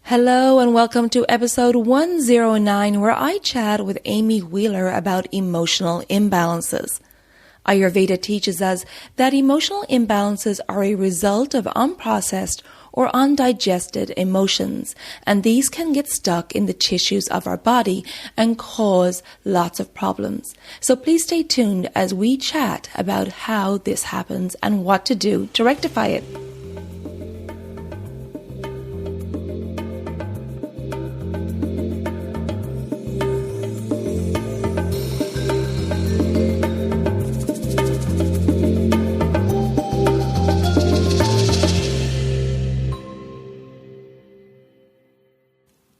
Hello and welcome to episode 109, where I chat with Amy Wheeler about emotional imbalances. Ayurveda teaches us that emotional imbalances are a result of unprocessed or undigested emotions, and these can get stuck in the tissues of our body and cause lots of problems. So please stay tuned as we chat about how this happens and what to do to rectify it.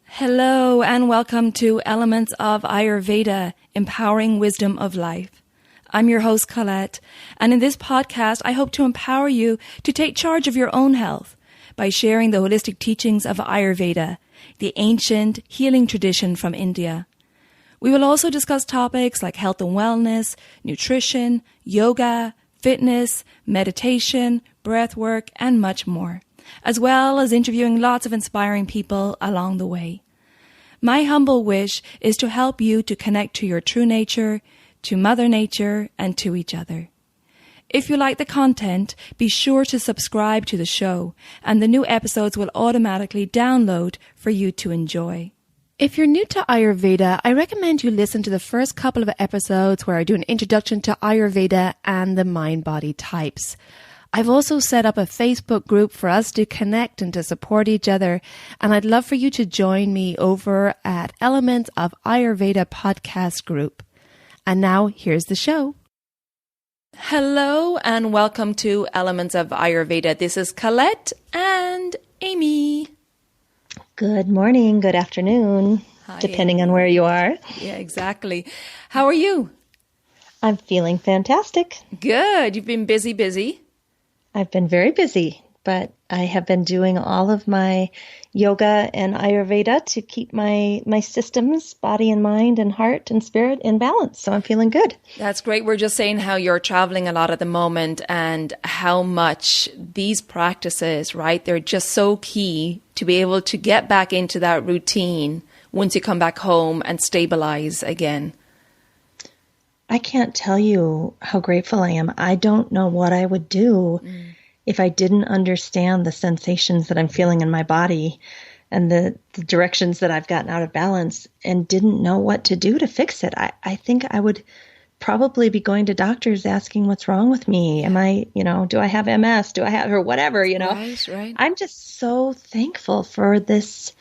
Hello and welcome to Elements of Ayurveda, Empowering Wisdom of Life. I'm your host, Colette, and in this podcast, I hope to empower you to take charge of your own health by sharing the holistic teachings of Ayurveda, the ancient healing tradition from India. We will also discuss topics like health and wellness, nutrition, yoga, fitness, meditation, breath work, and much more, as well as interviewing lots of inspiring people along the way. My humble wish is to help you to connect to your true nature, to Mother Nature, and to each other. If you like the content, be sure to subscribe to the show, and the new episodes will automatically download for you to enjoy. If you're new to Ayurveda, I recommend you listen to the first couple of episodes where I do an introduction to Ayurveda and the mind-body types. I've also set up a Facebook group for us to connect and to support each other, and I'd love for you to join me over at Elements of Ayurveda podcast group. And now here's the show. Hello and welcome to Elements of Ayurveda. This is Colette and Amy. Good morning, good afternoon, Hi, depending on where you are. Yeah, exactly. How are you? I'm feeling fantastic. Good. You've been busy. I've been very busy, but I have been doing all of my yoga and Ayurveda to keep my systems, body and mind and heart and spirit in balance. So I'm feeling good. That's great. We're just saying how you're traveling a lot at the moment and how much these practices, right, they're just so key to be able to get back into that routine once you come back home and stabilize again. I can't tell you how grateful I am. I don't know what I would do if I didn't understand the sensations that I'm feeling in my body and the directions that I've gotten out of balance and didn't know what to do to fix it. I think I would probably be going to doctors asking what's wrong with me. Am I, do I have MS? Do I have, or whatever, Right. I'm just so thankful for these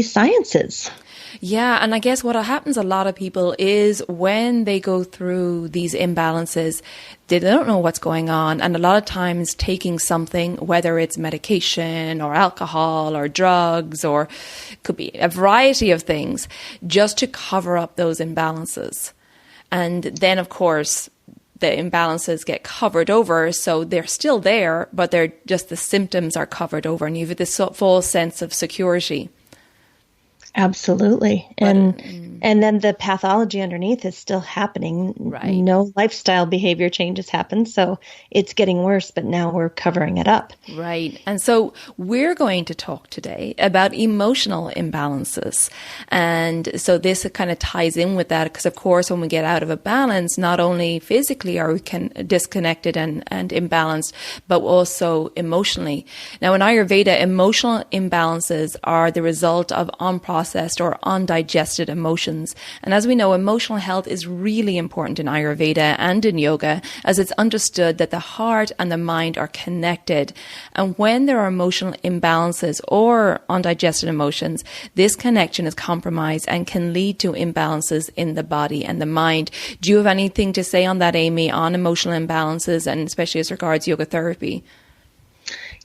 sciences. Yeah, and I guess what happens a lot of people is when they go through these imbalances, they don't know what's going on. And a lot of times taking something, whether it's medication or alcohol or drugs, or it could be a variety of things, just to cover up those imbalances. And then, of course, the imbalances get covered over, so they're still there, but they're just the symptoms are covered over, and you have this full sense of security. Absolutely. And then the pathology underneath is still happening. Right. No lifestyle behavior changes happen. So it's getting worse, but now we're covering it up. Right. And so we're going to talk today about emotional imbalances. And so this kind of ties in with that because, of course, when we get out of a balance, not only physically are we disconnected and imbalanced, but also emotionally. Now, in Ayurveda, emotional imbalances are the result of unprocessed or undigested emotions. And as we know, emotional health is really important in Ayurveda and in yoga, as it's understood that the heart and the mind are connected. And when there are emotional imbalances or undigested emotions, this connection is compromised and can lead to imbalances in the body and the mind. Do you have anything to say on that, Amy, on emotional imbalances and especially as regards yoga therapy?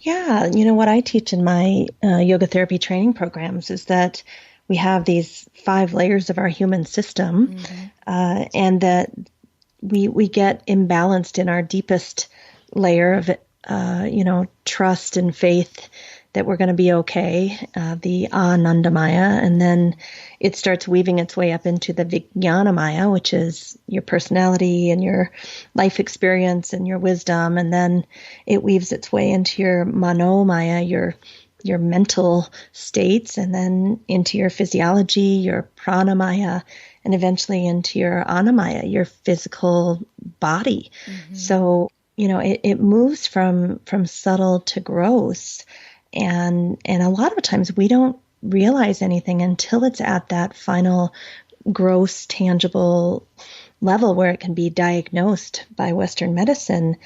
Yeah, what I teach in my yoga therapy training programs is that we have these 5 layers of our human system, and that we get imbalanced in our deepest layer of, trust and faith that we're going to be okay, the Anandamaya, and then it starts weaving its way up into the Vijnanamaya, which is your personality and your life experience and your wisdom, and then it weaves its way into your Manomaya, your your mental states, and then into your physiology, your pranamaya, and eventually into your annamaya, your physical body. So, it moves from subtle to gross. And a lot of times we don't realize anything until it's at that final gross, tangible level where it can be diagnosed by Western medicine.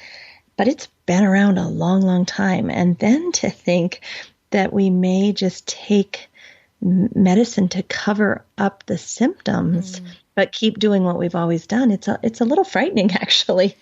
But it's been around a long, long time. And then to think that we may just take medicine to cover up the symptoms, but keep doing what we've always done. It's a little frightening, actually.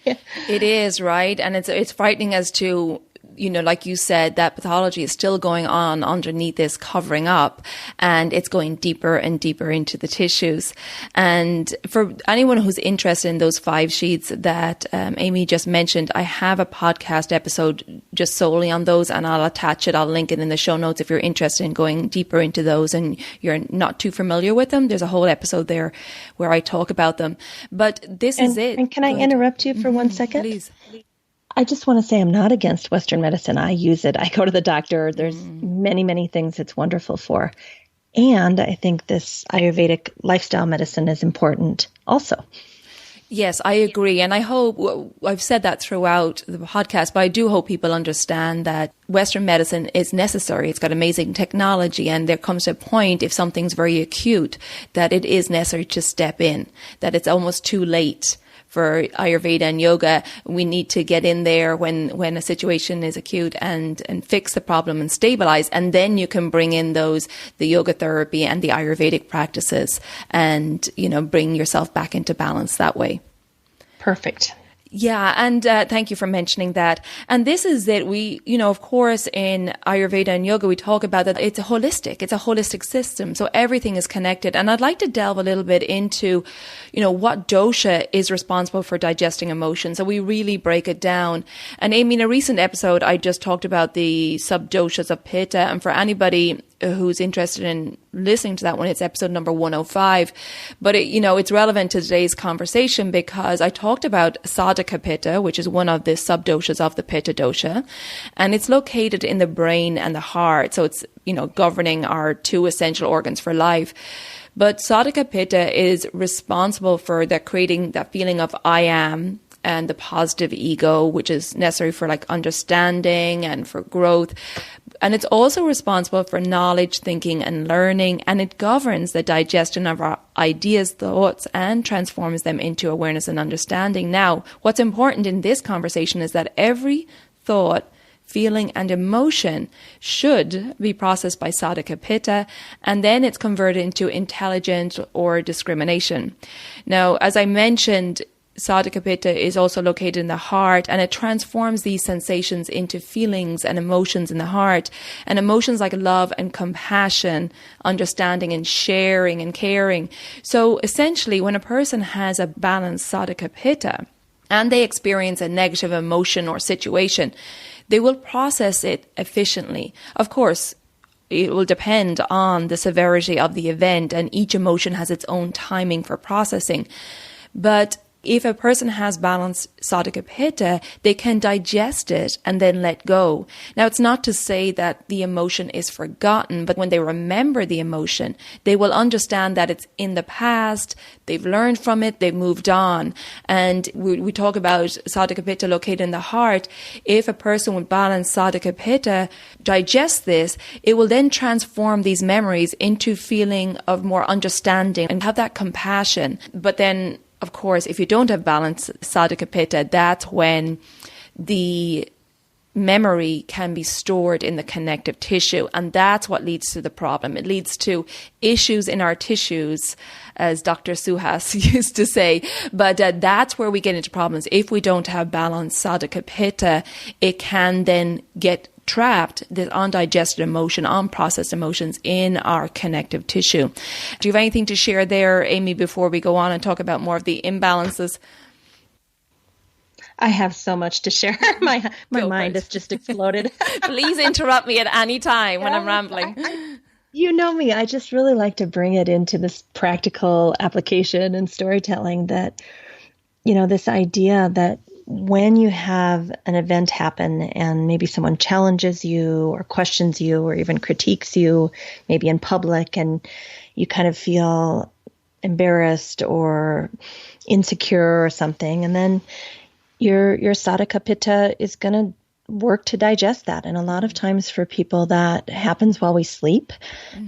It is, right? And it's frightening as to, like you said, that pathology is still going on underneath this covering up, and it's going deeper and deeper into the tissues. And for anyone who's interested in those 5 sheaths that Amy just mentioned, I have a podcast episode just solely on those, and I'll attach it. I'll link it in the show notes if you're interested in going deeper into those and you're not too familiar with them. There's a whole episode there where I talk about them. But this is it. And can I interrupt you for 1 second? Please. I just want to say I'm not against Western medicine. I use it. I go to the doctor. There's many, many things it's wonderful for. And I think this Ayurvedic lifestyle medicine is important also. Yes, I agree. And I hope, I've said that throughout the podcast, but I do hope people understand that Western medicine is necessary. It's got amazing technology, and there comes a point, if something's very acute, that it is necessary to step in, that it's almost too late. For Ayurveda and yoga, we need to get in there when a situation is acute and fix the problem and stabilize. And then you can bring in the yoga therapy and the Ayurvedic practices and, bring yourself back into balance that way. Perfect. Yeah, and thank you for mentioning that. And this is it. We, of course, in Ayurveda and yoga, we talk about that it's a holistic system. So everything is connected. And I'd like to delve a little bit into, what dosha is responsible for digesting emotions. So we really break it down. And Amy, in a recent episode, I just talked about the sub-doshas of Pitta. And for anybody who's interested in listening to that one, it's episode number 105. But it's relevant to today's conversation because I talked about Sadhaka Pitta, which is one of the sub-doshas of the Pitta dosha, and it's located in the brain and the heart. So it's, governing our 2 essential organs for life. But Sadhaka Pitta is responsible for creating that feeling of I am, and the positive ego, which is necessary for understanding and for growth. And it's also responsible for knowledge, thinking, and learning. And it governs the digestion of our ideas, thoughts, and transforms them into awareness and understanding. Now, what's important in this conversation is that every thought, feeling, and emotion should be processed by Sadhaka Pitta, and then it's converted into intelligence or discrimination. Now, as I mentioned, Sadhaka Pitta is also located in the heart, and it transforms these sensations into feelings and emotions in the heart. And emotions like love and compassion, understanding and sharing and caring. So essentially, when a person has a balanced Sadhaka Pitta and they experience a negative emotion or situation, they will process it efficiently. Of course, it will depend on the severity of the event, and each emotion has its own timing for processing. But if a person has balanced Sadhaka Pitta, they can digest it and then let go. Now, it's not to say that the emotion is forgotten, but when they remember the emotion, they will understand that it's in the past, they've learned from it, they've moved on. And we talk about Sadhaka Pitta located in the heart. If a person with balanced Sadhaka Pitta digests this, it will then transform these memories into feeling of more understanding and have that compassion. But then, of course, if you don't have balanced Sadhaka Pitta, that's when the memory can be stored in the connective tissue. And that's what leads to the problem. It leads to issues in our tissues, as Dr. Suhas used to say. But that's where we get into problems. If we don't have balanced Sadhaka Pitta, it can then get trapped, this undigested emotion, unprocessed emotions in our connective tissue. Do you have anything to share there, Amy, before we go on and talk about more of the imbalances? I have so much to share. My mind has just exploded. Please interrupt me at any time when I'm rambling. You know me. I just really like to bring it into this practical application and storytelling that, this idea that when you have an event happen and maybe someone challenges you or questions you or even critiques you, maybe in public, and you kind of feel embarrassed or insecure or something, and then your Sadhaka Pitta is going to work to digest that. And a lot of times for people that happens while we sleep,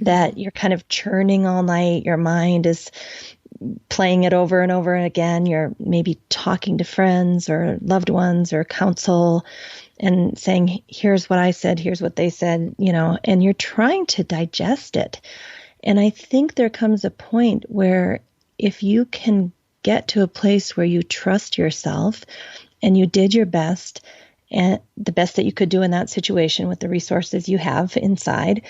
that you're kind of churning all night, your mind is playing it over and over again. You're maybe talking to friends or loved ones or counsel and saying, here's what I said, here's what they said, and you're trying to digest it. And I think there comes a point where if you can get to a place where you trust yourself and you did your best and the best that you could do in that situation with the resources you have inside,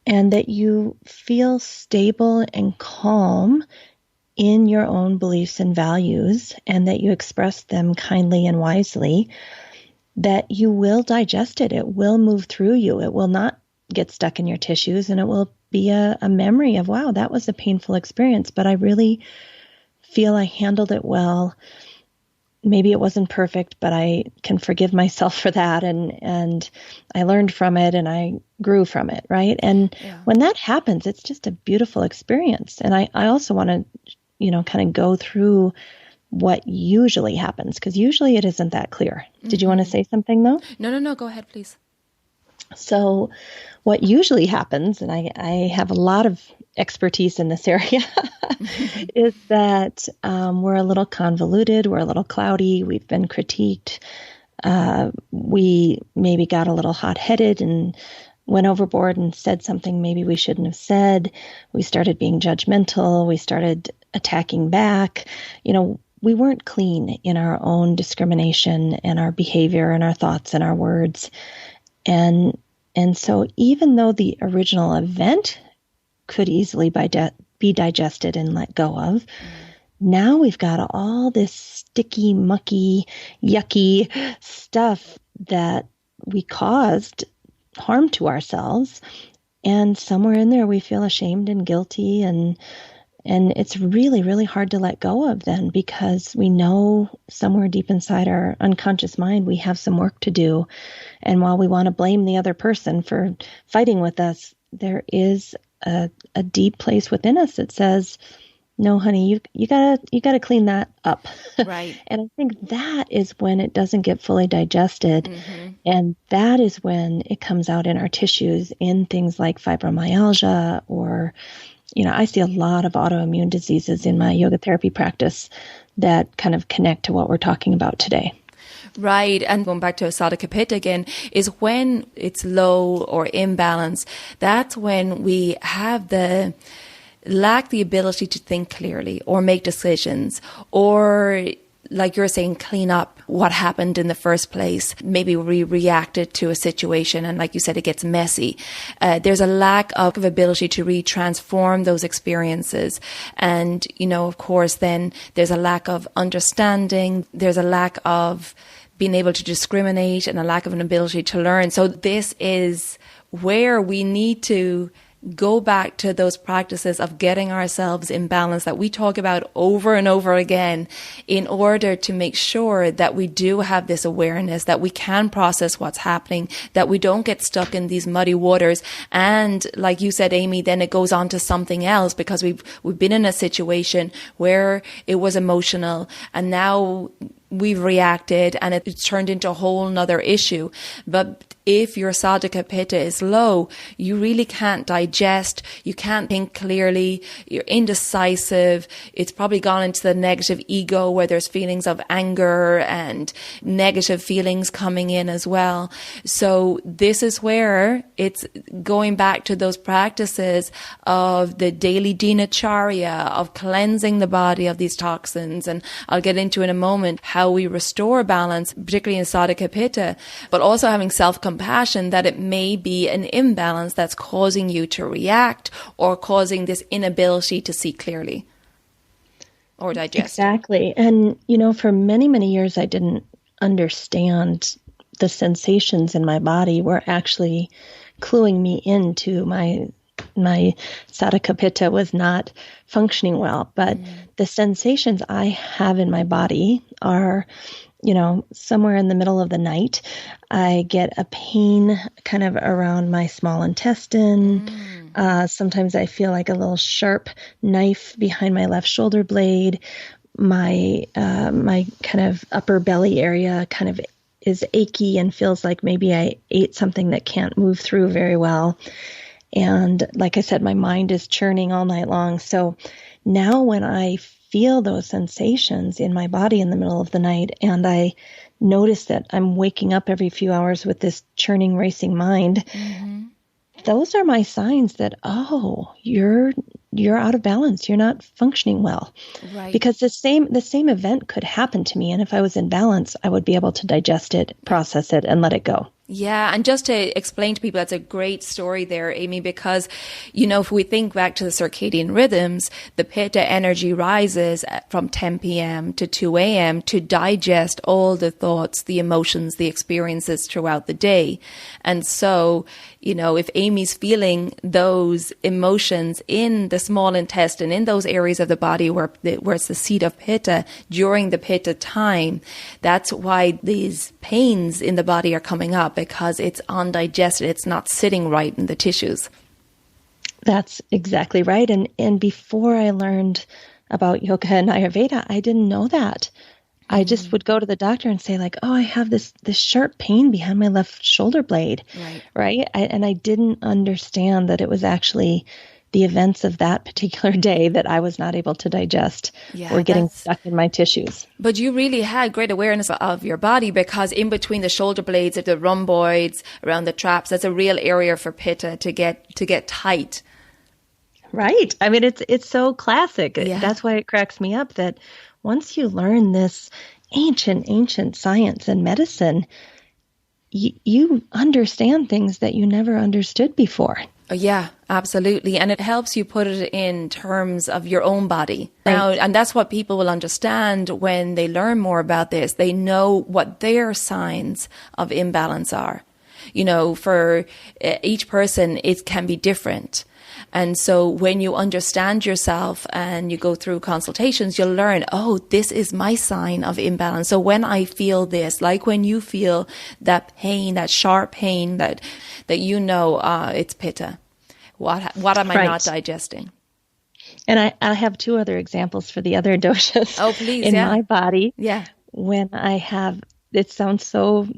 and that you feel stable and calm in your own beliefs and values, and that you express them kindly and wisely, that you will digest it. It will move through you. It will not get stuck in your tissues, and it will be a memory of, wow, that was a painful experience, but I really feel I handled it well. Maybe it wasn't perfect, but I can forgive myself for that. And I learned from it and I grew from it. Right. And when that happens, it's just a beautiful experience. And I also want to, kind of go through what usually happens, because usually it isn't that clear. Did you want to say something though? No. Go ahead, please. So what usually happens, and I have a lot of expertise in this area, is that we're a little convoluted, we're a little cloudy, we've been critiqued, we maybe got a little hot-headed and went overboard and said something maybe we shouldn't have said. We started being judgmental, we started attacking back. We weren't clean in our own discrimination and our behavior and our thoughts and our words. And so even though the original event could easily be digested and let go of, now we've got all this sticky, mucky, yucky stuff that we caused harm to ourselves. And somewhere in there we feel ashamed and guilty, and it's really, really hard to let go of then, because we know somewhere deep inside our unconscious mind we have some work to do. And while we want to blame the other person for fighting with us, there is a deep place within us that says, no, honey, you gotta clean that up. Right. And I think that is when it doesn't get fully digested. And that is when it comes out in our tissues in things like fibromyalgia, or, I see a lot of autoimmune diseases in my yoga therapy practice that kind of connect to what we're talking about today. Right. And going back to Sadhaka Pitta again, is when it's low or imbalance, that's when we have lack the ability to think clearly or make decisions, or like you're saying, clean up what happened in the first place. Maybe we reacted to a situation and, like you said, it gets messy. There's a lack of ability to transform those experiences. And, of course, then there's a lack of understanding. There's a lack of being able to discriminate and a lack of an ability to learn. So this is where we need to go back to those practices of getting ourselves in balance that we talk about over and over again, in order to make sure that we do have this awareness, that we can process what's happening, that we don't get stuck in these muddy waters. And like you said, Amy, then it goes on to something else, because we've been in a situation where it was emotional and now we've reacted and it's turned into a whole nother issue. But if your Sadhaka Pitta is low, you really can't digest, you can't think clearly, you're indecisive, it's probably gone into the negative ego where there's feelings of anger and negative feelings coming in as well. So this is where it's going back to those practices of the daily dinacharya, of cleansing the body of these toxins. And I'll get into in a moment how we restore balance, particularly in Sadhaka Pitta, but also having self-compassion that it may be an imbalance that's causing you to react or causing this inability to see clearly or digest. Exactly. And, for many, many years, I didn't understand the sensations in my body were actually cluing me into my Sadhaka Pitta was not functioning well. But the sensations I have in my body are somewhere in the middle of the night, I get a pain kind of around my small intestine. Sometimes I feel like a little sharp knife behind my left shoulder blade. My kind of upper belly area kind of is achy and feels like maybe I ate something that can't move through very well. And like I said, my mind is churning all night long. So now when I feel those sensations in my body in the middle of the night, and I notice that I'm waking up every few hours with this churning, racing mind, those are my signs that, you're out of balance. You're not functioning well. Right. Because the same event could happen to me. And if I was in balance, I would be able to digest it, process it, and let it go. Yeah. And just to explain to people, that's a great story there, Amy, because, if we think back to the circadian rhythms, the pitta energy rises from 10 p.m. to 2 a.m. to digest all the thoughts, the emotions, the experiences throughout the day. And so, if Amy's feeling those emotions in the small intestine, in those areas of the body where it's the seat of pitta during the pitta time, that's why these pains in the body are coming up, because it's undigested. It's not sitting right in the tissues. That's exactly right. And before I learned about yoga and Ayurveda, I didn't know that. I just would go to the doctor and say like, I have this sharp pain behind my left shoulder blade. Right. And I didn't understand that it was actually the events of that particular day that I was not able to digest or getting stuck in my tissues. But you really had great awareness of your body, because in between the shoulder blades, of the rhomboids, around the traps, that's a real area for pitta to get tight. Right. I mean, it's so classic. Yeah. That's why it cracks me up that once you learn this ancient science and medicine, you understand things that you never understood before. Yeah, absolutely. And it helps you put it in terms of your own body. Right. Now, and that's what people will understand when they learn more about this. They know what their signs of imbalance are. For each person, it can be different. And so when you understand yourself and you go through consultations, you'll learn, this is my sign of imbalance. So when I feel this, like when you feel that pain, that sharp pain, that it's pitta. What am I not digesting? And I have two other examples for the other doshas. Oh, please. In my body. Yeah. When I have, it sounds so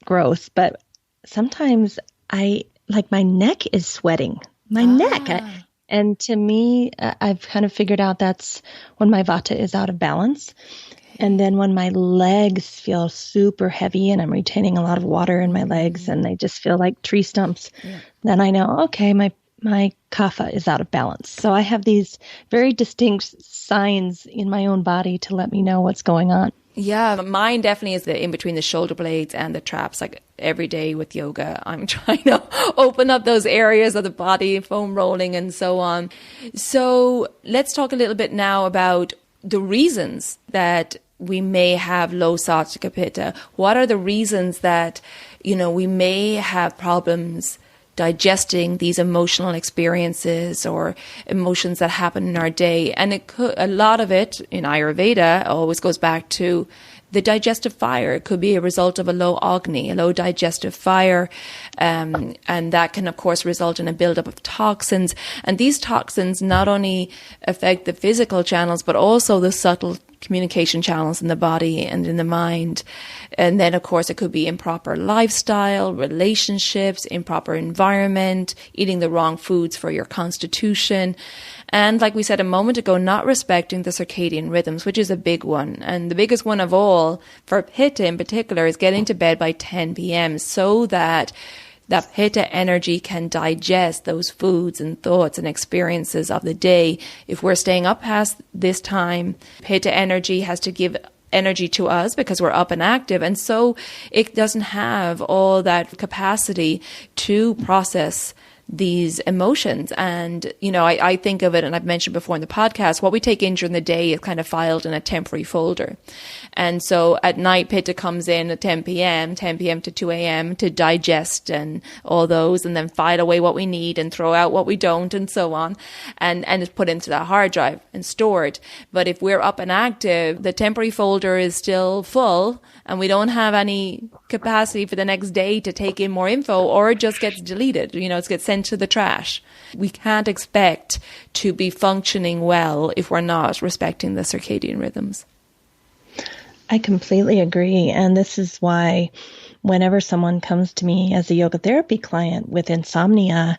gross, but sometimes my neck is sweating. My neck. And to me, I've kind of figured out that's when my vata is out of balance. Okay. And then when my legs feel super heavy and I'm retaining a lot of water in my legs and they just feel like tree stumps, then I know, okay, my kapha is out of balance. So I have these very distinct signs in my own body to let me know what's going on. Yeah, mine definitely is in between the shoulder blades and the traps. Like every day with yoga, I'm trying to open up those areas of the body, foam rolling and so on. So let's talk a little bit now about the reasons that we may have low sattvic pitta. What are the reasons that, we may have problems digesting these emotional experiences or emotions that happen in our day? And a lot of it in Ayurveda always goes back to the digestive fire. It could be a result of a low Agni, a low digestive fire. And that can, of course, result in a buildup of toxins. And these toxins not only affect the physical channels, but also the subtle communication channels in the body and in the mind. And then, of course, it could be improper lifestyle, relationships, improper environment, eating the wrong foods for your constitution. And like we said a moment ago, not respecting the circadian rhythms, which is a big one. And the biggest one of all for pitta in particular is getting to bed by 10 p.m. so that pitta energy can digest those foods and thoughts and experiences of the day. If we're staying up past this time, pitta energy has to give energy to us because we're up and active. And so it doesn't have all that capacity to process these emotions. And, you know, I think of it, and I've mentioned before in the podcast, what we take in during the day is kind of filed in a temporary folder. And so at night, Pitta comes in at 10 p.m. to 2 a.m. to digest and all those, and then file away what we need and throw out what we don't, and so on. And it's put into the hard drive and stored. But if we're up and active, the temporary folder is still full, and we don't have any capacity for the next day to take in more info, or it just gets deleted. You know, it gets sent to the trash. We can't expect to be functioning well if we're not respecting the circadian rhythms. I completely agree. And this is why whenever someone comes to me as a yoga therapy client with insomnia,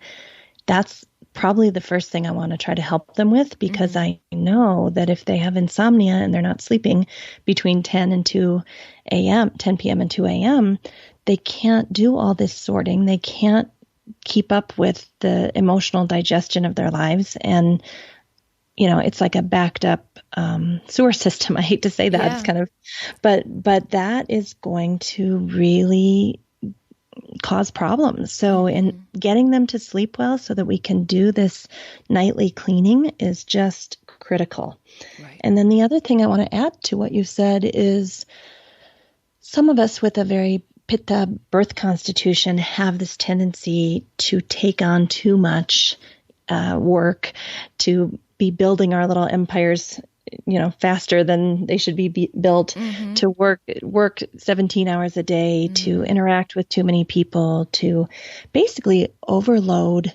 that's probably the first thing I want to try to help them with, because I know that if they have insomnia and they're not sleeping between 10 p.m. and 2 a.m., they can't do all this sorting. They can't keep up with the emotional digestion of their lives. And, you know, it's like a backed up sewer system. I hate to say that. It's kind of, but that is going to really cause problems. So in getting them to sleep well so that we can do this nightly cleaning is just critical. Right. And then the other thing I want to add to what you said is some of us with a very Pitta birth constitution have this tendency to take on too much work, to be building our little empires, you know, faster than they should be built, to work 17 hours a day, to interact with too many people, to basically overload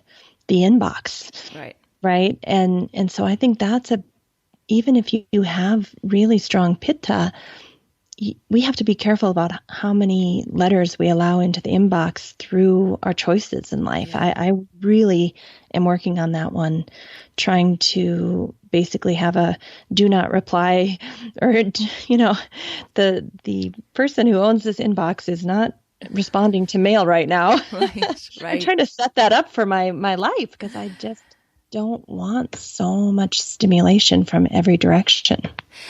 the inbox. Right. And so I think that's even if you have really strong Pitta, we have to be careful about how many letters we allow into the inbox through our choices in life. Yeah. I really am working on that one, trying to basically have a do not reply, or, you know, the person who owns this inbox is not responding to mail right now. Right. I'm trying to set that up for my life, because I just don't want so much stimulation from every direction.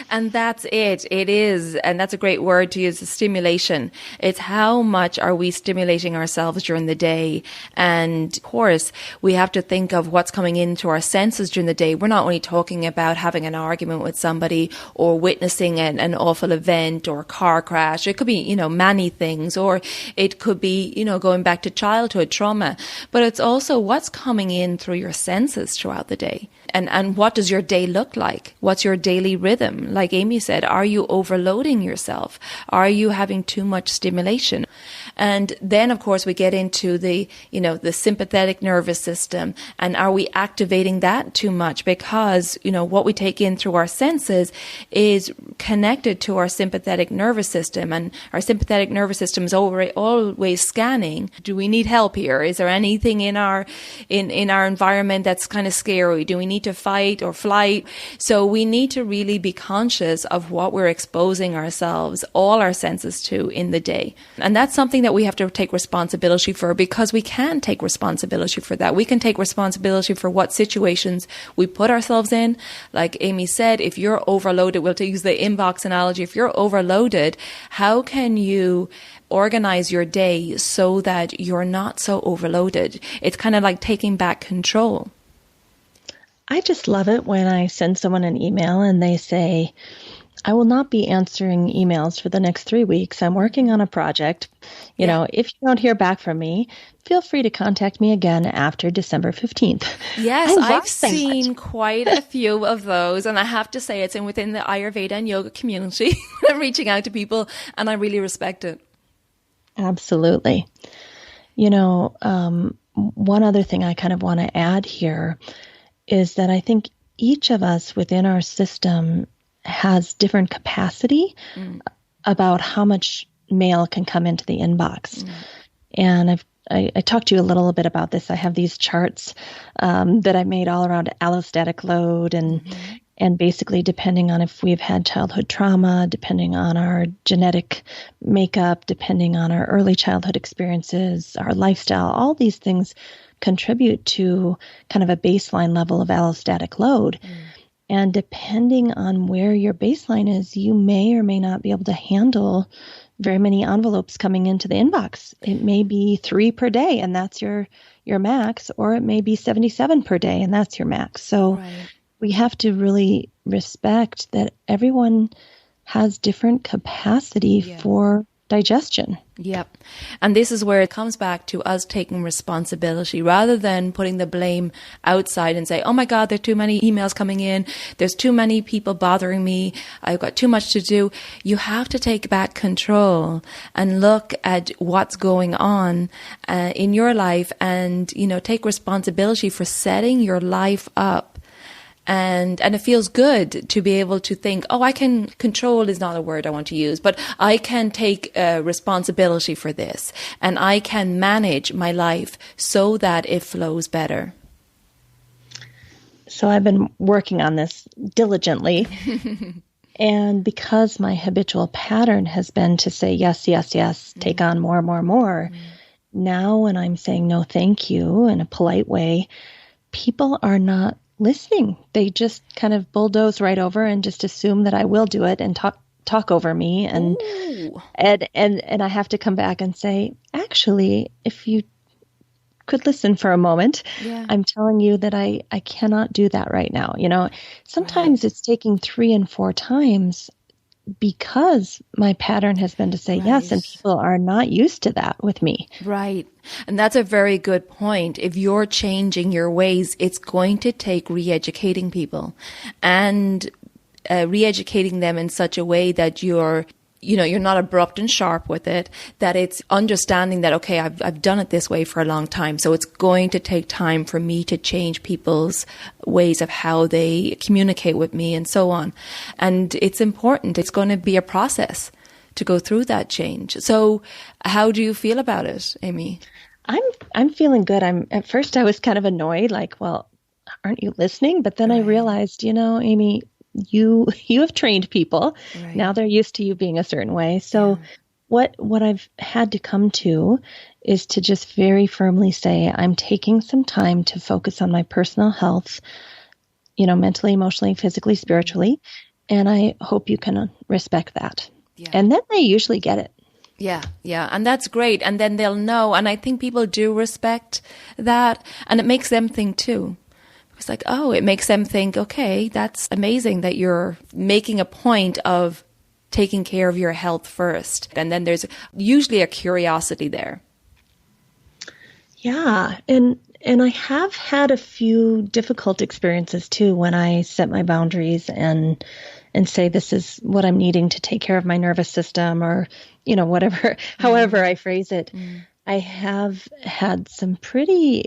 And that's it. It is. And that's a great word to use, stimulation. It's how much are we stimulating ourselves during the day? And of course, we have to think of what's coming into our senses during the day. We're not only talking about having an argument with somebody or witnessing an awful event or a car crash. It could be, you know, many things, or it could be, you know, going back to childhood trauma. But it's also what's coming in through your senses throughout the day. And what does your day look like? What's your daily rhythm? Like Amy said, are you overloading yourself? Are you having too much stimulation? And then, of course, we get into the sympathetic nervous system. And are we activating that too much? Because, you know, what we take in through our senses is connected to our sympathetic nervous system. And our sympathetic nervous system is always scanning. Do we need help here? Is there anything in our environment that's kind of scary? Do we need to fight or flight? So we need to really be conscious of what we're exposing ourselves, all our senses to in the day. And that's something that we have to take responsibility for, because we can take responsibility for that. We can take responsibility for what situations we put ourselves in. Like Amy said, if you're overloaded, we'll use the inbox analogy. If you're overloaded, how can you organize your day so that you're not so overloaded? It's kind of like taking back control. I just love it when I send someone an email and they say, I will not be answering emails for the next 3 weeks. I'm working on a project. You know, if you don't hear back from me, feel free to contact me again after December 15th. Yes, I've seen quite a few of those. And I have to say, it's within the Ayurveda and yoga community. I'm reaching out to people, and I really respect it. Absolutely. You know, one other thing I kind of want to add here is that I think each of us within our system has different capacity about how much mail can come into the inbox. And I talked to you a little bit about this. I have these charts that I made all around allostatic load, and basically depending on if we've had childhood trauma, depending on our genetic makeup, depending on our early childhood experiences, our lifestyle, all these things contribute to kind of a baseline level of allostatic load. And depending on where your baseline is, you may or may not be able to handle very many envelopes coming into the inbox. It may be 3 per day, and that's your max, or it may be 77 per day, and that's your max. So we have to really respect that everyone has different capacity for digestion. Yep. And this is where it comes back to us taking responsibility rather than putting the blame outside and say, oh my God, there are too many emails coming in. There's too many people bothering me. I've got too much to do. You have to take back control and look at what's going on in your life and, take responsibility for setting your life up. And it feels good to be able to think, oh, I can control is not a word I want to use, but I can take responsibility for this and I can manage my life so that it flows better. So I've been working on this diligently. And because my habitual pattern has been to say, yes, yes, yes, take on more, more, more. Now when I'm saying no, thank you in a polite way, people are not listening. They just kind of bulldoze right over and just assume that I will do it and talk over me. And I have to come back and say, actually, if you could listen for a moment, I'm telling you that I cannot do that right now. Sometimes it's taking 3 and 4 times because my pattern has been to say yes, and people are not used to that with me. Right. And that's a very good point. If you're changing your ways, it's going to take re-educating people and re-educating them in such a way that you're not abrupt and sharp with it, that it's understanding that, okay, I've done it this way for a long time. So it's going to take time for me to change people's ways of how they communicate with me and so on. And it's important. It's going to be a process to go through that change. So how do you feel about it, Amy? I'm feeling good. At first I was kind of annoyed, like, well, aren't you listening? But then I realized, Amy, you have trained people. Right. Now they're used to you being a certain way. So what I've had to come to is to just very firmly say, I'm taking some time to focus on my personal health, mentally, emotionally, physically, spiritually. And I hope you can respect that. Yeah. And then they usually get it. Yeah. And that's great. And then they'll know. And I think people do respect that. And it makes them think too. It's like, it makes them think, okay, that's amazing that you're making a point of taking care of your health first. And then there's usually a curiosity there. Yeah. And I have had a few difficult experiences too when I set my boundaries and say this is what I'm needing to take care of my nervous system or, whatever, however I phrase it. I have had some pretty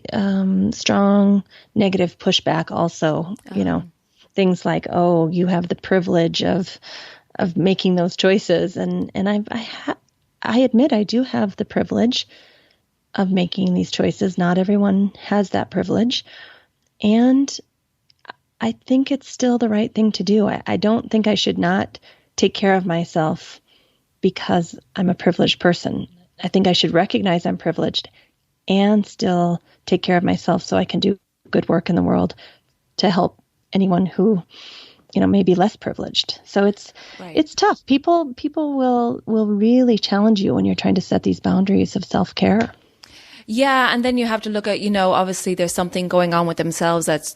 strong negative pushback also, things like, oh, you have the privilege of making those choices. And I admit I do have the privilege of making these choices. Not everyone has that privilege. And I think it's still the right thing to do. I don't think I should not take care of myself because I'm a privileged person. I think I should recognize I'm privileged and still take care of myself so I can do good work in the world to help anyone who, may be less privileged. So it's tough. People will really challenge you when you're trying to set these boundaries of self-care. Yeah, and then you have to look at, obviously there's something going on with themselves that's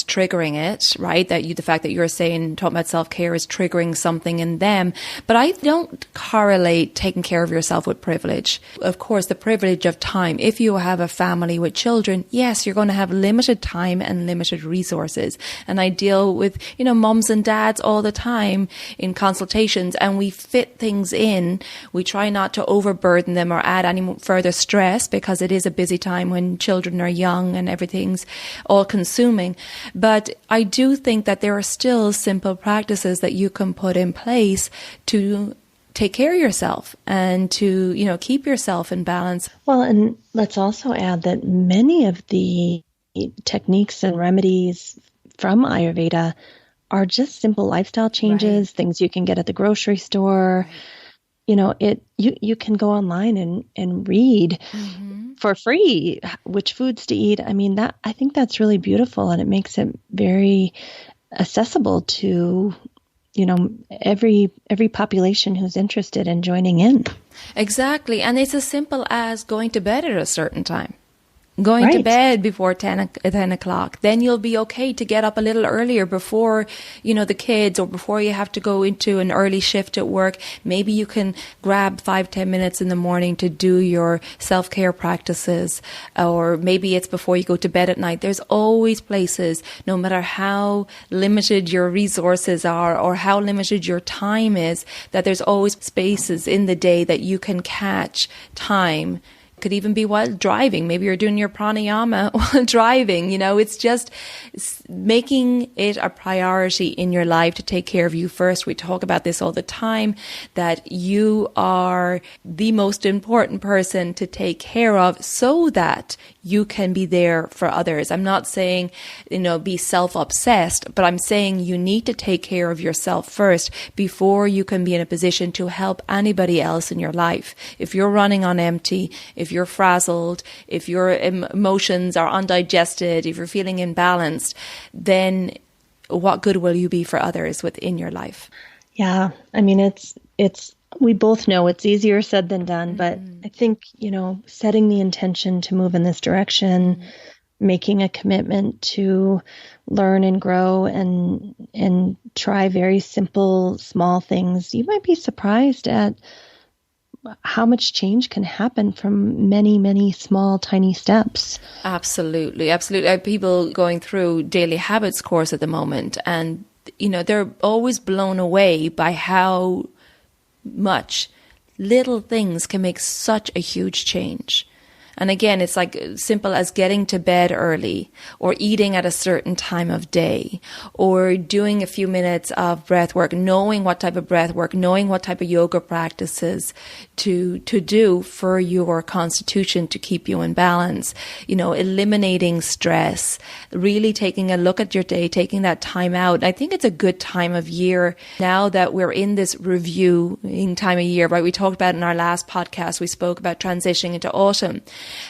triggering it, right? The fact that you're talking about self-care is triggering something in them. But I don't correlate taking care of yourself with privilege. Of course, the privilege of time. If you have a family with children, yes, you're going to have limited time and limited resources. And I deal with, moms and dads all the time in consultations, and we fit things in. We try not to overburden them or add any further stress because it is a busy time when children are young and everything's all consuming. But I do think that there are still simple practices that you can put in place to take care of yourself and to, keep yourself in balance. Well, and let's also add that many of the techniques and remedies from Ayurveda are just simple lifestyle changes, things you can get at the grocery store. You can go online and read for free which foods to eat. I mean, I think that's really beautiful, and it makes it very accessible to every population who's interested in joining in. Exactly. And it's as simple as going to bed at a certain time. Going Right. to bed before 10 o'clock. Then you'll be okay to get up a little earlier before, the kids, or before you have to go into an early shift at work. Maybe you can grab 5-10 minutes in the morning to do your self-care practices, or maybe it's before you go to bed at night. There's always places, no matter how limited your resources are or how limited your time is, that there's always spaces in the day that you can catch time. Could even be while driving. Maybe you're doing your pranayama while driving. It's just making it a priority in your life to take care of you first. We talk about this all the time, that you are the most important person to take care of so that you can be there for others. I'm not saying, be self-obsessed, but I'm saying you need to take care of yourself first before you can be in a position to help anybody else in your life. If you're running on empty, if you're frazzled, if your emotions are undigested, if you're feeling imbalanced, then what good will you be for others within your life? Yeah. I mean, it's we both know it's easier said than done, but I think, setting the intention to move in this direction, making a commitment to learn and grow and try very simple, small things, you might be surprised at how much change can happen from many, many small, tiny steps. Absolutely. Absolutely. I have people going through daily habits course at the moment, and, they're always blown away by how much little things can make such a huge change. And again, it's like simple as getting to bed early, or eating at a certain time of day, or doing a few minutes of breath work, knowing what type of breath work, knowing what type of yoga practices to do for your constitution to keep you in balance, eliminating stress, really taking a look at your day, taking that time out. I think it's a good time of year now that we're in this reviewing time of year, right? We talked about in our last podcast, we spoke about transitioning into autumn.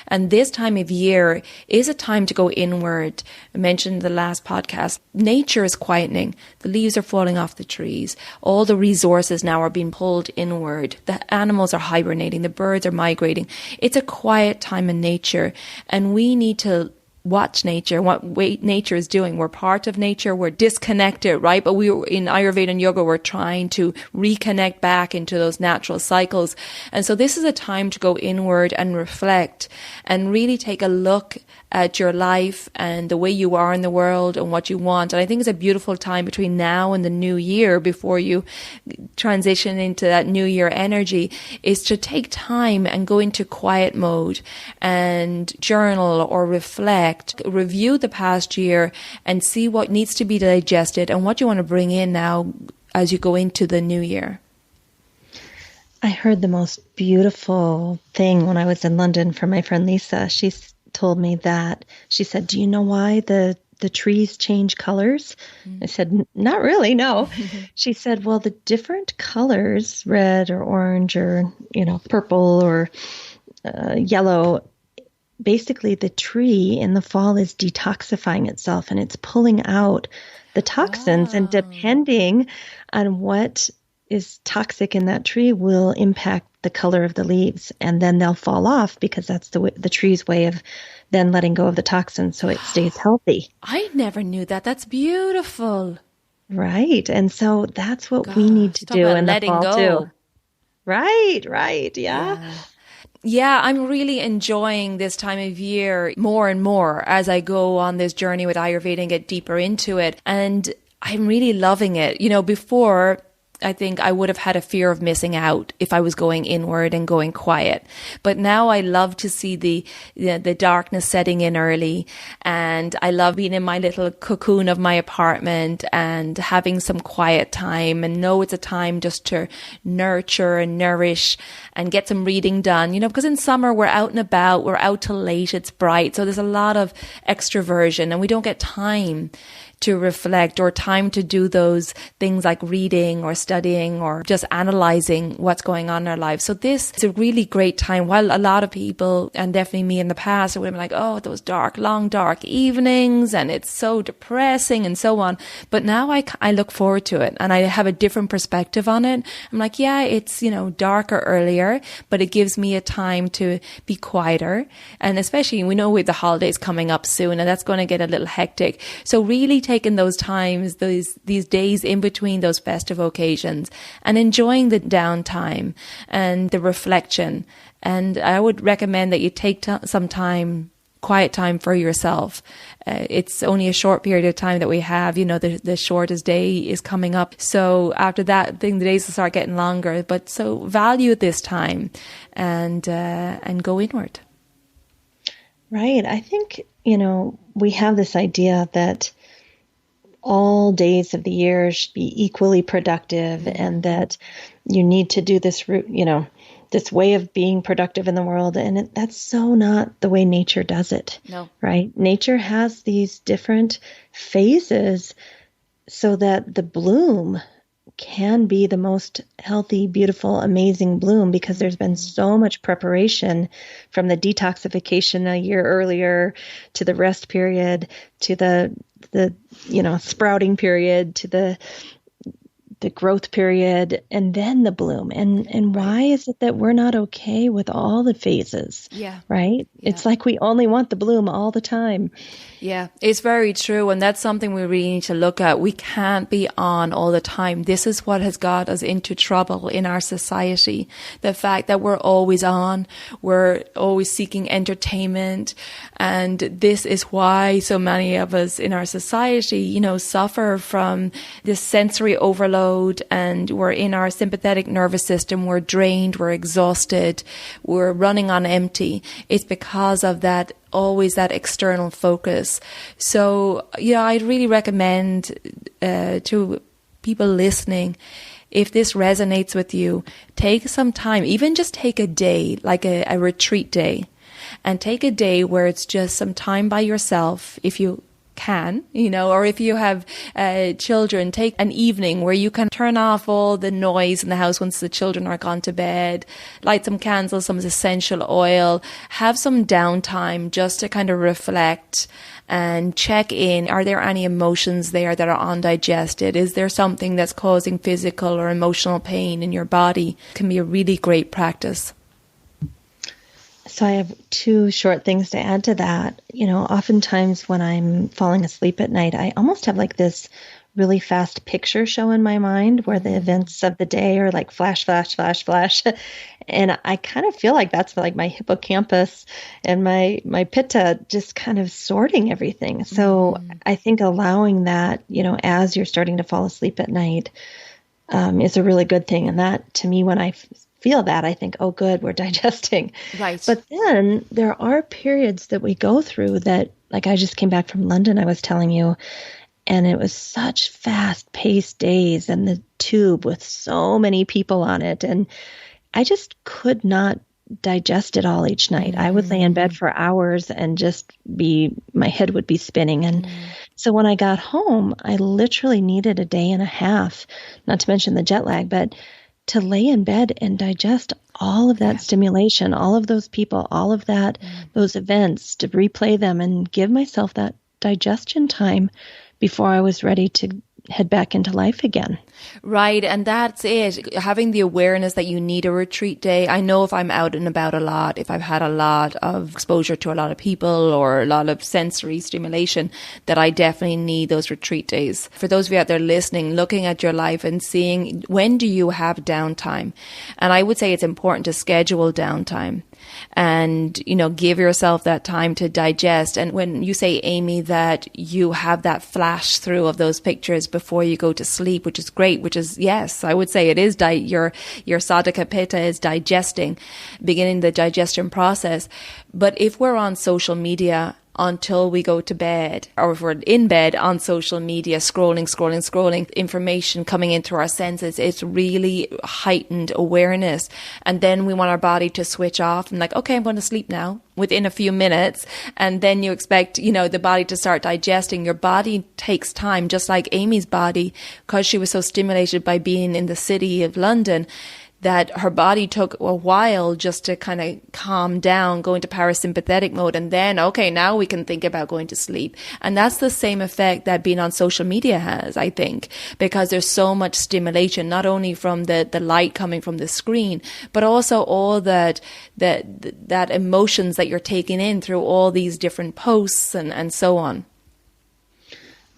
And this time of year is a time to go inward. I mentioned in the last podcast, nature is quietening. The leaves are falling off the trees. All the resources now are being pulled inward. The animals are hibernating. The birds are migrating. It's a quiet time in nature. And we need to watch nature, what nature is doing. We're part of nature. We're disconnected, right? But in Ayurveda and yoga, we're trying to reconnect back into those natural cycles. And so this is a time to go inward and reflect and really take a look at your life and the way you are in the world and what you want. And I think it's a beautiful time between now and the new year, before you transition into that new year energy, is to take time and go into quiet mode and journal or reflect, review the past year and see what needs to be digested and what you want to bring in now as you go into the new year. I heard the most beautiful thing when I was in London from my friend Lisa. She told me that, she said, "Do you know why the trees change colors?" I said, "Not really, no." She said, "Well, the different colors, red or orange or, purple or yellow, basically the tree in the fall is detoxifying itself and it's pulling out the toxins. And depending on what is toxic in that tree will impact the color of the leaves, and then they'll fall off because that's the tree's way of then letting go of the toxins so it stays healthy." I never knew that. That's beautiful. Right. And so that's what we need to do in the fall too. Right. Yeah. Yeah, I'm really enjoying this time of year more and more as I go on this journey with Ayurveda and get deeper into it. And I'm really loving it. Before, I think I would have had a fear of missing out if I was going inward and going quiet. But now I love to see the darkness setting in early, and I love being in my little cocoon of my apartment and having some quiet time, and know it's a time just to nurture and nourish and get some reading done, because in summer we're out and about, we're out till late, it's bright. So there's a lot of extroversion and we don't get time to reflect or time to do those things like reading or studying or just analyzing what's going on in our lives. So this is a really great time. While a lot of people, and definitely me in the past, would be like, oh, those long dark evenings and it's so depressing and so on. But now I look forward to it and I have a different perspective on it. I'm like, yeah, it's, darker earlier, but it gives me a time to be quieter. And especially, we know with the holidays coming up soon, and that's going to get a little hectic. So really taking those times, these days in between those festive occasions and enjoying the downtime and the reflection. And I would recommend that you take some time, quiet time for yourself. It's only a short period of time that we have. The shortest day is coming up. So after that, the days will start getting longer. But so value this time and go inward. Right. I think, we have this idea that all days of the year should be equally productive and that you need to do this, this way of being productive in the world. And that's so not the way nature does it. No. Right? Nature has these different phases so that the bloom can be the most healthy, beautiful, amazing bloom because there's been so much preparation from the detoxification a year earlier to the rest period to the sprouting period to the growth period and then the bloom. And why is it that we're not okay with all the phases? Yeah. Right? Yeah. It's like we only want the bloom all the time. Yeah, it's very true. And that's something we really need to look at. We can't be on all the time. This is what has got us into trouble in our society. The fact that we're always on, we're always seeking entertainment. And this is why so many of us in our society, suffer from this sensory overload, and we're in our sympathetic nervous system. We're drained, we're exhausted, we're running on empty. It's because of that, always that external focus. So, I'd really recommend to people listening, if this resonates with you, take some time, even just take a day, like a retreat day, and take a day where it's just some time by yourself, if you can, or if you have children, take an evening where you can turn off all the noise in the house once the children are gone to bed, light some candles, some essential oil, have some downtime just to kind of reflect and check in. Are there any emotions there that are undigested? Is there something that's causing physical or emotional pain in your body? It can be a really great practice. So I have two short things to add to that. Oftentimes when I'm falling asleep at night, I almost have like this really fast picture show in my mind where the events of the day are like flash, flash, flash, flash. And I kind of feel like that's like my hippocampus and my pitta just kind of sorting everything. So I think allowing that, as you're starting to fall asleep at night, is a really good thing. And that, to me, when I feel that, I think, oh, good, we're digesting. Right. But then there are periods that we go through that, like I just came back from London, I was telling you, and it was such fast-paced days and the tube with so many people on it. And I just could not digest it all each night. I would lay in bed for hours and just my head would be spinning. And so when I got home, I literally needed a day and a half, not to mention the jet lag, but to lay in bed and digest all of that stimulation, all of those people, all of that, those events, to replay them and give myself that digestion time before I was ready to head back into life again. Right. And that's it. Having the awareness that you need a retreat day. I know if I'm out and about a lot, if I've had a lot of exposure to a lot of people or a lot of sensory stimulation, that I definitely need those retreat days. For those of you out there listening, looking at your life and seeing, when do you have downtime? And I would say it's important to schedule downtime and, give yourself that time to digest. And when you say, Amy, that you have that flash through of those pictures before you go to sleep, which is great, which is, yes, I would say it is, your sadhaka pitta is digesting, beginning the digestion process. But if we're on social media until we go to bed, or if we're in bed on social media, scrolling, information coming in through our senses. It's really heightened awareness. And then we want our body to switch off and like, okay, I'm going to sleep now within a few minutes. And then you expect, the body to start digesting. Your body takes time, just like Amy's body, because she was so stimulated by being in the city of London, that her body took a while just to kind of calm down, go into parasympathetic mode. And then, okay, now we can think about going to sleep. And that's the same effect that being on social media has, I think, because there's so much stimulation, not only from the light coming from the screen, but also all that emotions that you're taking in through all these different posts and so on.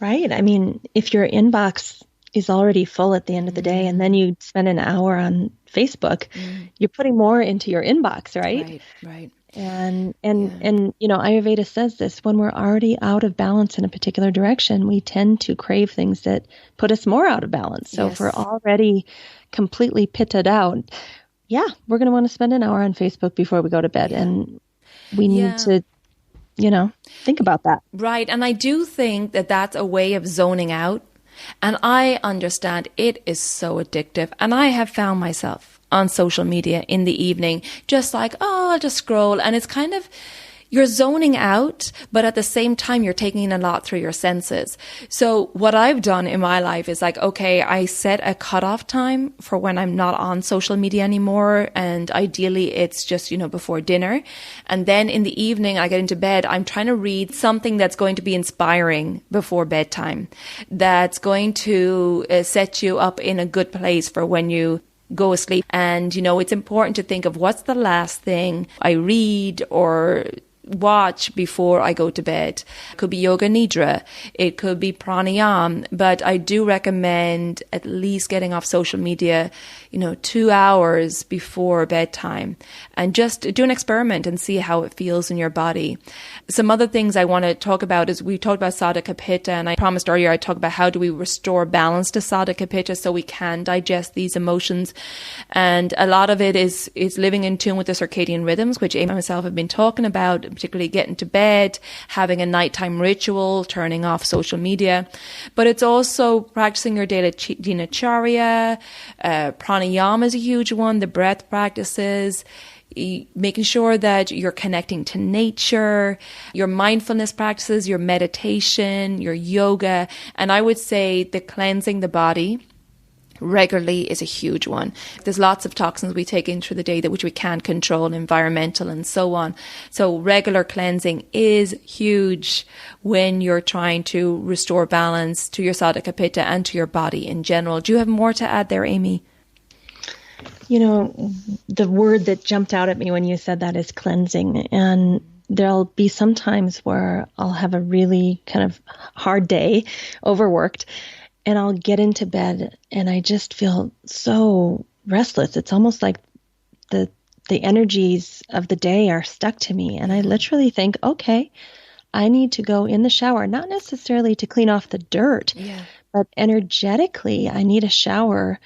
Right. I mean, if your inbox is already full at the end of the day, and then you spend an hour on Facebook, you're putting more into your inbox, right? Right. And Ayurveda says this: when we're already out of balance in a particular direction, we tend to crave things that put us more out of balance. So if we're already completely pitted out, we're going to want to spend an hour on Facebook before we go to bed. And we need to, think about that. Right. And I do think that that's a way of zoning out. And I understand it is so addictive. And I have found myself on social media in the evening, just like, I'll just scroll. And it's kind of, you're zoning out, but at the same time, you're taking in a lot through your senses. So what I've done in my life is like, okay, I set a cutoff time for when I'm not on social media anymore. And ideally it's just, before dinner. And then in the evening, I get into bed, I'm trying to read something that's going to be inspiring before bedtime, that's going to set you up in a good place for when you go asleep. And, it's important to think of what's the last thing I read or watch before I go to bed. It could be yoga nidra, it could be pranayam, but I do recommend at least getting off social media, 2 hours before bedtime, and just do an experiment and see how it feels in your body. Some other things I want to talk about is we talked about Sadhaka Pitta, and I promised earlier I'd talk about how do we restore balance to Sadhaka Pitta so we can digest these emotions. And a lot of it is living in tune with the circadian rhythms, which Amy and myself have been talking about, particularly getting to bed, having a nighttime ritual, turning off social media. But it's also practicing your daily dinacharya. Pranayama is a huge one, the breath practices, making sure that you're connecting to nature, your mindfulness practices, your meditation, your yoga. And I would say the cleansing the body regularly is a huge one. There's lots of toxins we take in through the day that which we can't control, environmental and so on. So regular cleansing is huge when you're trying to restore balance to your Sadhaka Pitta and to your body in general. Do you have more to add there, Amy? The word that jumped out at me when you said that is cleansing. And there'll be some times where I'll have a really kind of hard day, overworked, and I'll get into bed and I just feel so restless. It's almost like the energies of the day are stuck to me. And I literally think, okay, I need to go in the shower, not necessarily to clean off the dirt, but energetically, I need a shower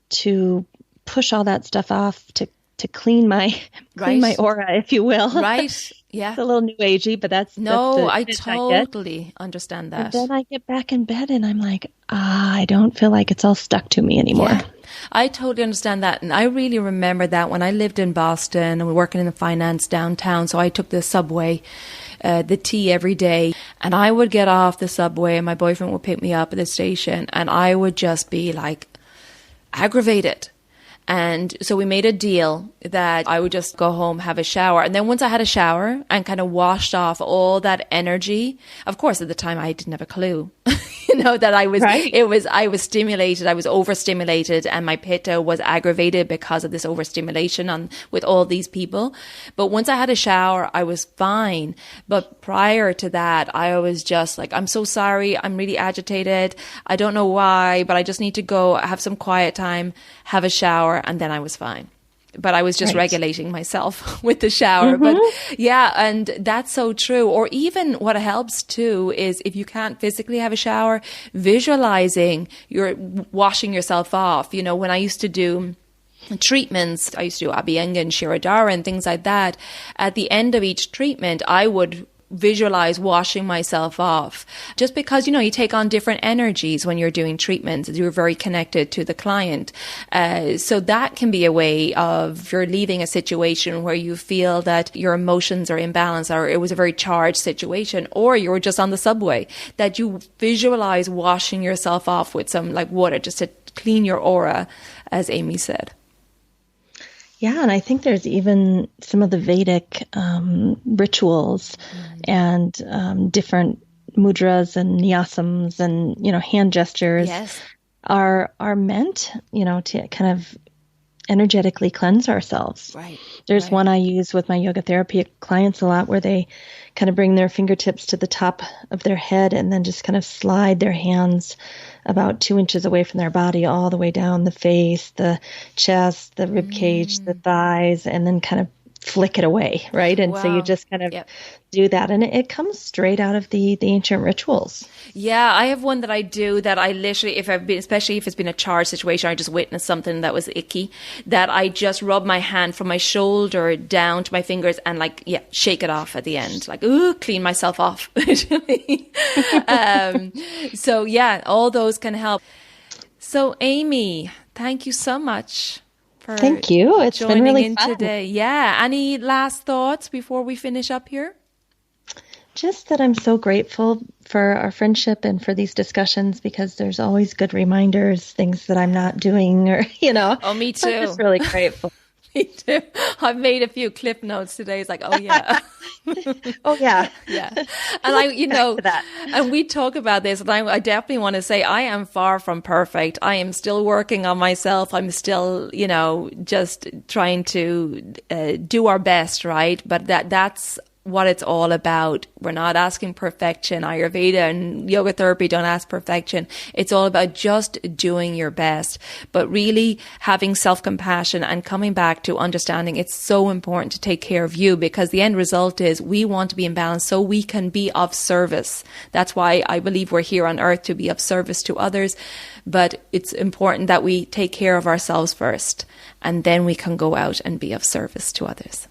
to push all that stuff off, to clean my my aura, if you will. Right. Yeah. It's a little new agey, but that's I totally understand that. And then I get back in bed and I'm like, I don't feel like it's all stuck to me anymore. Yeah. I totally understand that. And I really remember that when I lived in Boston and we were working in the finance downtown. So I took the subway, the T every day, and I would get off the subway and my boyfriend would pick me up at the station and I would just be like aggravated. And so we made a deal that I would just go home, have a shower. And then once I had a shower and kind of washed off all that energy, of course, at the time I didn't have a clue, that I was, I was stimulated, I was overstimulated, and my pitta was aggravated because of this overstimulation with all these people. But once I had a shower, I was fine. But prior to that, I was just like, I'm so sorry. I'm really agitated. I don't know why, but I just need to go have some quiet time, have a shower. And then I was fine. But I was just regulating myself with the shower. But yeah, and that's so true. Or even what helps too is if you can't physically have a shower, visualizing you're washing yourself off. When I used to do treatments, I used to do Abhyanga and Shirodhara and things like that. At the end of each treatment, I would visualize washing myself off, just because, you know, you take on different energies when you're doing treatments. You're very connected to the client. So that can be a way of, you're leaving a situation where you feel that your emotions are imbalanced, or it was a very charged situation, or you were just on the subway, that you visualize washing yourself off with some like water just to clean your aura, as Amy said. Yeah, and I think there's even some of the Vedic rituals and different mudras and nyasams and, you know, hand gestures are meant, you know, to kind of energetically cleanse ourselves. Right. There's one I use with my yoga therapy clients a lot, where they kind of bring their fingertips to the top of their head and then just kind of slide their hands about 2 inches away from their body, all the way down the face, the chest, the rib cage, the thighs, and then kind of flick it away, right? And so you just kind of do that, and it comes straight out of the ancient rituals. Yeah, I have one that I do that I literally, especially if it's been a charged situation, I just witnessed something that was icky, that I just rub my hand from my shoulder down to my fingers and shake it off at the end, like, ooh, clean myself off. So yeah, all those can help. So Amy, thank you so much. Thank you. It's been really fun today. Yeah. Any last thoughts before we finish up here? Just that I'm so grateful for our friendship and for these discussions, because there's always good reminders, things that I'm not doing, or, you know. Oh, me too. I'm just really grateful. Me too. I've made a few clip notes today. It's like, oh yeah. Oh yeah. Yeah. And and we talk about this, and I definitely want to say I am far from perfect. I am still working on myself. I'm still, you know, just trying to do our best, right? But that's what it's all about. We're not asking perfection. Ayurveda and yoga therapy don't ask perfection. It's all about just doing your best, but really having self-compassion and coming back to understanding it's so important to take care of you, because the end result is we want to be in balance so we can be of service. That's why I believe we're here on earth, to be of service to others. But it's important that we take care of ourselves first, and then we can go out and be of service to others.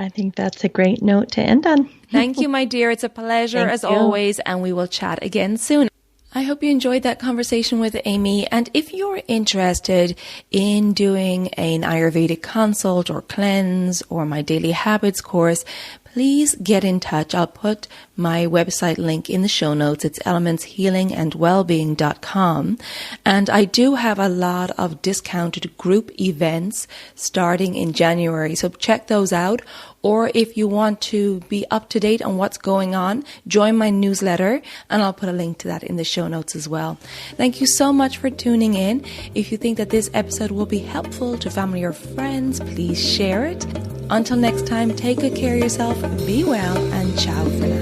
I think that's a great note to end on. Thank you, my dear. It's a pleasure as always, and we will chat again soon. I hope you enjoyed that conversation with Amy. And if you're interested in doing an Ayurvedic consult or cleanse or my daily habits course, please get in touch. I'll put my website link in the show notes. It's elementshealingandwellbeing.com. And I do have a lot of discounted group events starting in January. So check those out. Or if you want to be up to date on what's going on, join my newsletter, and I'll put a link to that in the show notes as well. Thank you so much for tuning in. If you think that this episode will be helpful to family or friends, please share it. Until next time, take good care of yourself, be well, and ciao for now.